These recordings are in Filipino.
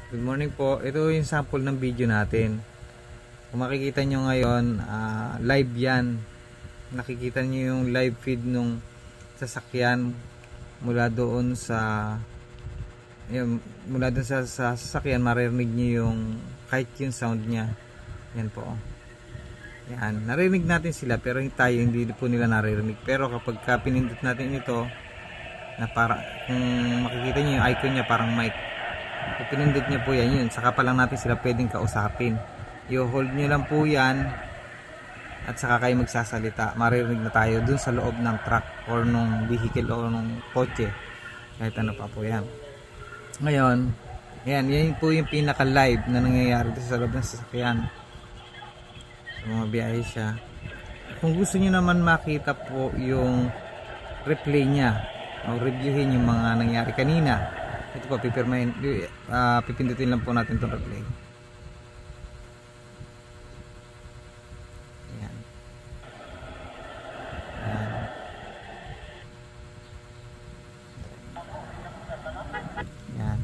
Good morning po. Ito yung sample ng video natin. Kung makikita nyo ngayon, live yan. Nakikita nyo yung live feed nung sasakyan mula doon sa sa sasakyan. Maririnig nyo yung kahit yung sound nya. Yan po. Yan. Narinig natin sila pero tayo hindi po nila naririnig. Pero kapag pinindot natin ito, na para kung makikita nyo yung icon nya parang mic, kung pinindot nyo po yan, yun saka pa lang natin sila pwedeng kausapin. I-hold nyo lang po yan at saka kayo magsasalita, maririnig na tayo dun sa loob ng truck or nung vehicle o nung kotse, kahit ano pa po yan. Ngayon yan po yung pinaka live na nangyayari dito sa loob ng sasakyan. So mga biyahe siya. Kung gusto nyo naman makita po yung replay nya o reviewin yung mga nangyari kanina, ito po pipindutin lang po natin itong replay. Ayan. Ayan. Ayan.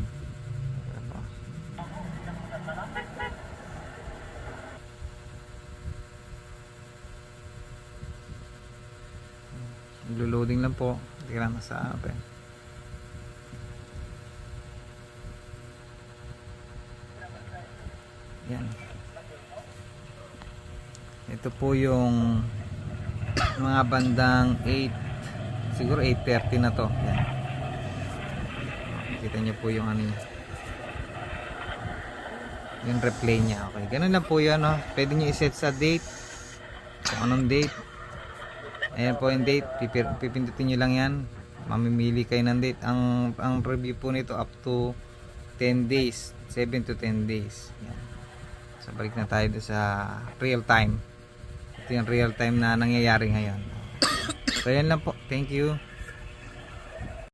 Loading lang po. Hindi lang nasa app eh. Yan. Ito po yung mga bandang 8, siguro 8:30 na to. Yan. Kita niyo po yung ano, yung replay niya. Okay, ganun lang po yan, no? Pwede niyo i-set sa date kung anong date. Ayan po yung date, pipindutin niyo lang yan, mamimili kayo ng date. Ang review po nito up to 10 days, 7 to 10 days. Yan. So balik na tayo sa real time. Ito yung real time na nangyayari ngayon. So yan lang po, thank you.